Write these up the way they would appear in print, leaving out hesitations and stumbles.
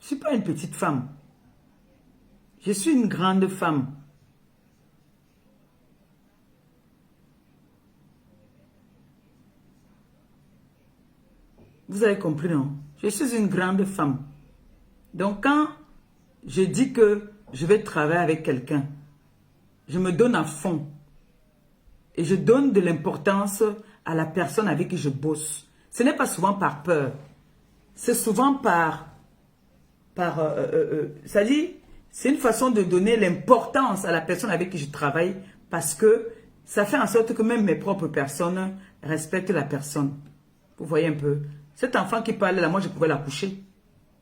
Je ne suis pas une petite femme. Je suis une grande femme. Vous avez compris, non? Je suis une grande femme. Donc, quand je dis que je vais travailler avec quelqu'un, je me donne à fond. Et je donne de l'importance à la personne avec qui je bosse. Ce n'est pas souvent par peur. C'est souvent c'est-à-dire, c'est une façon de donner l'importance à la personne avec qui je travaille parce que ça fait en sorte que même mes propres personnes respectent la personne. Vous voyez un peu? Cet enfant qui parle là, moi je pouvais la coucher.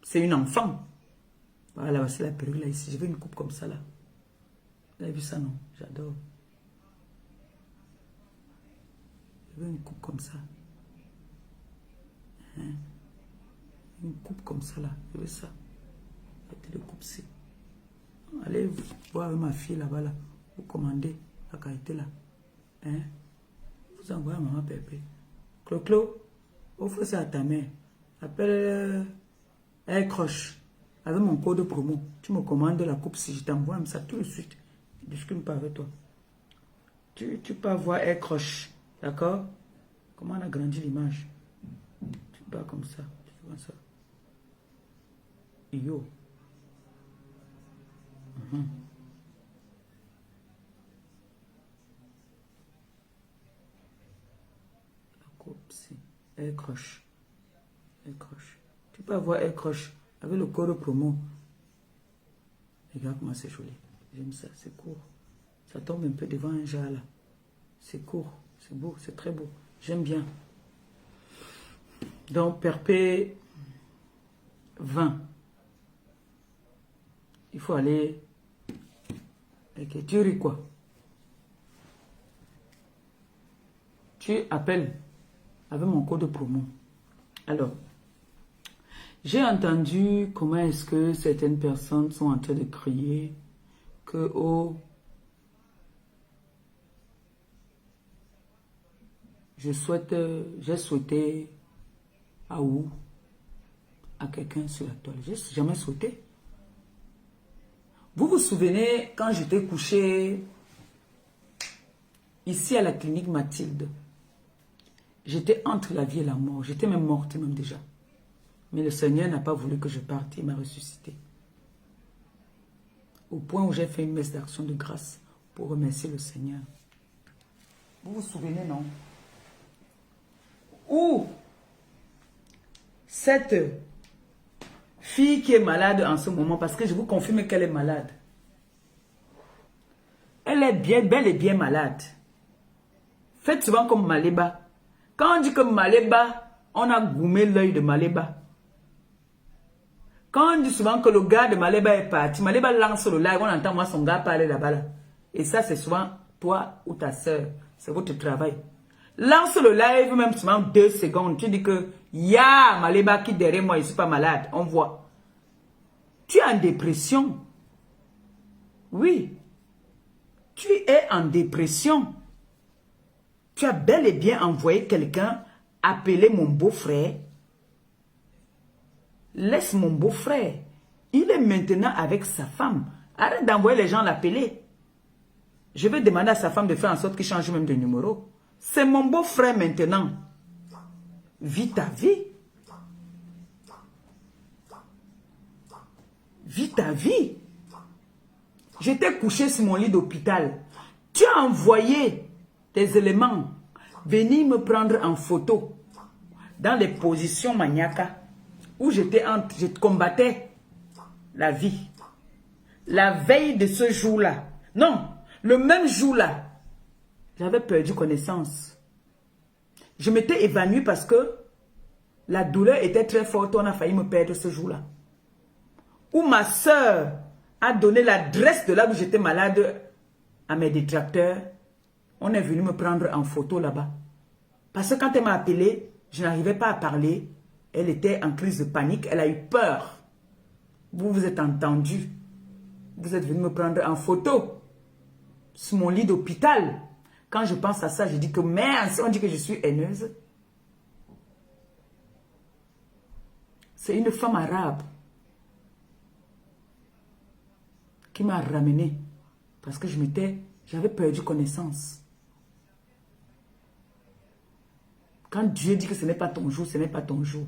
C'est une enfant. Voilà, c'est la perruque là ici. Je veux une coupe comme ça là. Vous avez vu ça, non? J'adore. Je veux une coupe comme ça. Hein? Une coupe comme ça là. Je veux ça. Arrêtez de couper. Allez voir avec ma fille là-bas là. Vous commandez la qualité là. Hein? Vous envoyez à maman Pépé. Clo-Clo, offre ça à ta mère. Appelle elle croche. Avec mon code promo. Tu me commandes la coupe si je t'envoie ça tout de suite. Je ne discute pas avec toi. Tu peux avoir elle croche. D'accord? Comment on a grandi l'image? Tu pars comme ça. Tu vois ça. Yo. La coupe, si. Elle croche. Elle croche. Tu peux avoir elle croche avec le code promo. Regarde comment c'est joli. J'aime ça. C'est court. Ça tombe un peu devant un jar là. C'est court. C'est beau. C'est très beau. J'aime bien. Donc, Perpé 20. Il faut aller. Ok, tu ris quoi? Tu appelles avec mon code promo. Alors, j'ai entendu comment est-ce que certaines personnes sont en train de crier que oh, j'ai souhaité à où? À quelqu'un sur la toile. J'ai jamais souhaité. Vous vous souvenez quand j'étais couché ici à la clinique Mathilde? J'étais entre la vie et la mort. J'étais même morte même déjà. Mais le Seigneur n'a pas voulu que je parte. Il m'a ressuscité. Au point où j'ai fait une messe d'action de grâce pour remercier le Seigneur. Vous vous souvenez, non? Ou cette fille qui est malade en ce moment, parce que je vous confirme qu'elle est malade. Elle est bien, bel et bien malade. Faites souvent comme Maléba. Quand on dit que Maléba, on a goumé l'œil de Maléba. Quand on dit souvent que le gars de Maléba est parti, Maléba lance le live, on entend moi son gars parler là-bas. Là. Et ça, c'est souvent toi ou ta soeur. C'est votre travail. Lance le live, même souvent 2 secondes. Tu dis que ya Maléba qui derrière moi, je ne suis pas malade. On voit. Tu es en dépression. Oui. Tu es en dépression. Tu as bel et bien envoyé quelqu'un appeler mon beau-frère. Laisse mon beau-frère. Il est maintenant avec sa femme. Arrête d'envoyer les gens l'appeler. Je vais demander à sa femme de faire en sorte qu'il change même de numéro. C'est mon beau-frère maintenant. Vis ta vie. Vis ta vie. J'étais couché sur mon lit d'hôpital. Tu as envoyé tes éléments venir me prendre en photo dans les positions maniaques où je combattais la vie. La veille de ce jour-là, non, le même jour-là, j'avais perdu connaissance. Je m'étais évanouie parce que la douleur était très forte, on a failli me perdre ce jour-là. Où ma soeur a donné l'adresse de là où j'étais malade à mes détracteurs. On est venu me prendre en photo là-bas. Parce que quand elle m'a appelé, je n'arrivais pas à parler. Elle était en crise de panique. Elle a eu peur. Vous vous êtes entendu. Vous êtes venu me prendre en photo. Sur mon lit d'hôpital. Quand je pense à ça, je dis que merde, on dit que je suis haineuse. C'est une femme arabe. qui m'a ramené. Parce que j'avais perdu connaissance. Quand Dieu dit que ce n'est pas ton jour, ce n'est pas ton jour.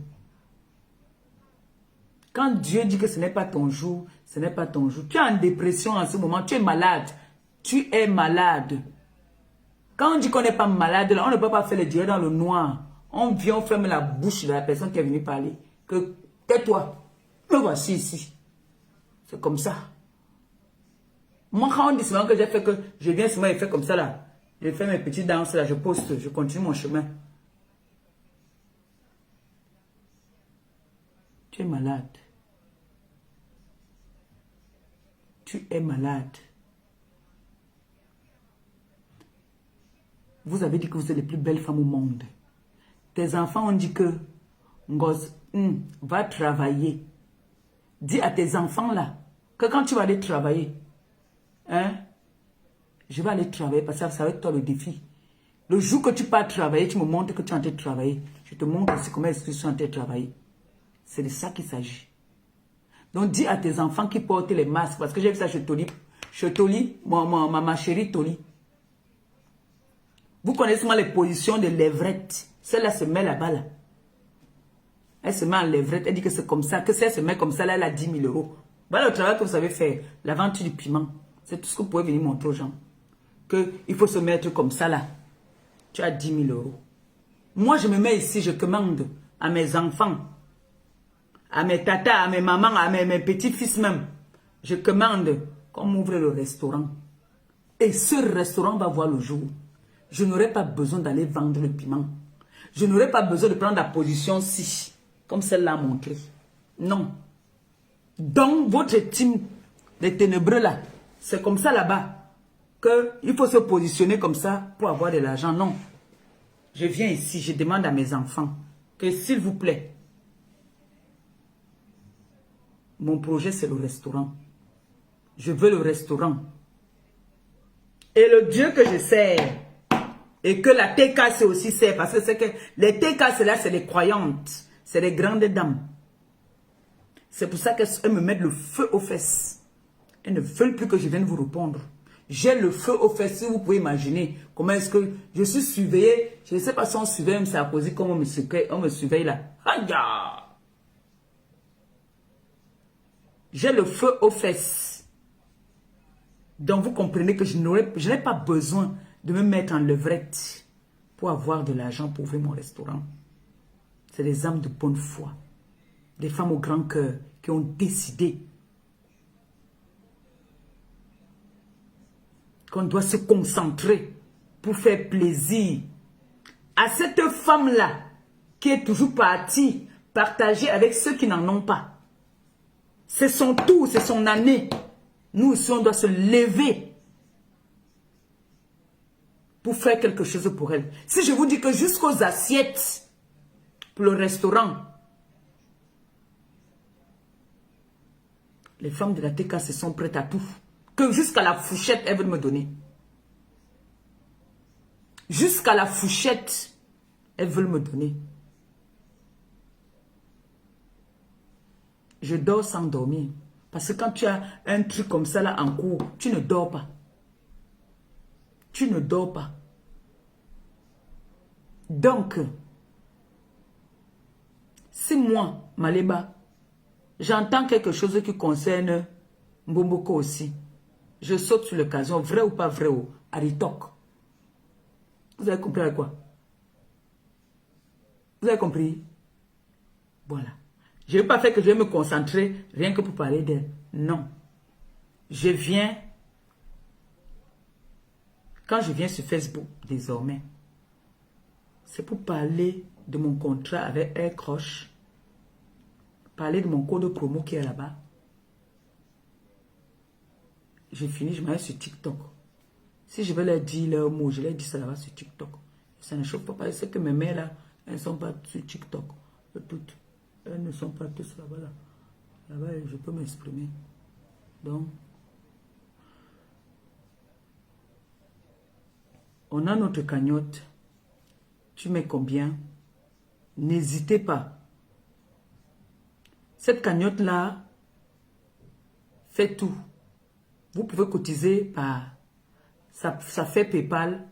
Quand Dieu dit que ce n'est pas ton jour, ce n'est pas ton jour. Tu es en dépression en ce moment, tu es malade. Tu es malade. Quand on dit qu'on n'est pas malade, là, on ne peut pas faire les dieux dans le noir. On vient, on ferme la bouche de la personne qui est venue parler. Que tais-toi. Me voici ici. C'est comme ça. Moi, quand on dit souvent que j'ai fait que je viens souvent et fait comme ça là. Je fais mes petites danses là, je poste, je continue mon chemin. Tu es malade. Tu es malade. Vous avez dit que vous êtes les plus belles femmes au monde. Tes enfants ont dit que Ngoz, va travailler. Dis à tes enfants là que quand tu vas aller travailler, je vais aller travailler parce que ça va être toi le défi. Le jour que tu pars travailler, tu me montres que tu es en train de travailler. Je te montre aussi comment est-ce que tu es en train de travailler. C'est de ça qu'il s'agit. Donc dis à tes enfants qui portent les masques, parce que j'ai vu ça chez Toli. Chez Toli, ma chérie Toli. Vous connaissez moi les positions de lèvrettes. Celle-là se met là-bas là. Elle se met en levrette, elle dit que c'est comme ça, que si elle se met comme ça, là, elle a 10 000 euros. Voilà le travail que vous savez faire, la vente du piment. C'est tout ce que vous pouvez venir montrer aux gens. Qu'il faut se mettre comme ça, là. Tu as 10 000 euros. Moi, je me mets ici, je commande à mes enfants, à mes tatas, à mes mamans, à mes petits-fils même. Je commande qu'on m'ouvre le restaurant. Et ce restaurant va voir le jour. Je n'aurai pas besoin d'aller vendre le piment. Je n'aurai pas besoin de prendre la position 6. Comme celle-là a montré. Non. Donc, votre team des ténébreux là, c'est comme ça là-bas. Qu'il faut se positionner comme ça pour avoir de l'argent. Non. Je viens ici, je demande à mes enfants que s'il vous plaît, mon projet c'est le restaurant. Je veux le restaurant. Et le Dieu que je sers, et que la TKC aussi sert, parce que c'est que les TKC là, c'est les croyantes. C'est les grandes dames. C'est pour ça qu'elles me mettent le feu aux fesses. Elles ne veulent plus que je vienne vous répondre. J'ai le feu aux fesses. Si vous pouvez imaginer comment est-ce que je suis surveillé. Je ne sais pas si on surveille M. Sarkozy comme on me surveille là. Aïe! J'ai le feu aux fesses. Donc vous comprenez que je n'ai pas besoin de me mettre en levrette pour avoir de l'argent pour ouvrir mon restaurant. C'est des âmes de bonne foi. Des femmes au grand cœur qui ont décidé qu'on doit se concentrer pour faire plaisir à cette femme-là qui est toujours partie partager avec ceux qui n'en ont pas. C'est son tour, c'est son année. Nous aussi, on doit se lever pour faire quelque chose pour elle. Si je vous dis que jusqu'aux assiettes, pour le restaurant, les femmes de la TK se sont prêtes à tout. Que jusqu'à la fourchette, elles veulent me donner. Jusqu'à la fourchette, elles veulent me donner. Je dors sans dormir. Parce que quand tu as un truc comme ça là en cours, tu ne dors pas. Tu ne dors pas. Donc, si moi, Maléba, j'entends quelque chose qui concerne Mbomboko aussi, je saute sur l'occasion, vrai ou pas vrai, ou Aritok. Vous avez compris à quoi? Vous avez compris? Voilà. Je ne vais pas faire que je vais me concentrer rien que pour parler d'elle. Non. Je viens, quand je viens sur Facebook désormais, c'est pour parler de mon contrat avec Aircroche, parler de mon code promo qui est là-bas. J'ai fini, je m'arrête sur TikTok. Si je veux leur dire leurs mots, je leur dis ça là-bas sur TikTok. Ça ne chauffe pas parce que mes mères là, elles ne sont pas sur TikTok. Toutes. Elles ne sont pas tous là-bas. Là-bas, je peux m'exprimer. Donc, on a notre cagnotte. Tu mets combien? N'hésitez pas. Cette cagnotte-là fait tout. Vous pouvez cotiser par... Ça fait PayPal,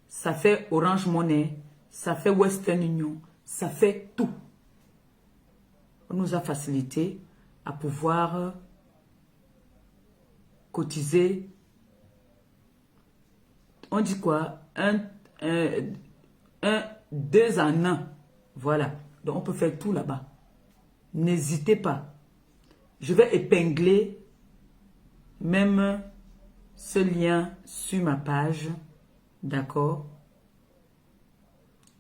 ça fait Orange Money, ça fait Western Union, ça fait tout. On nous a facilité à pouvoir cotiser. On dit quoi? Deux en un. Voilà. Donc, on peut faire tout là-bas. N'hésitez pas. Je vais épingler même ce lien sur ma page. D'accord?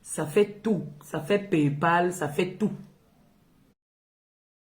Ça fait tout. Ça fait PayPal, ça fait tout.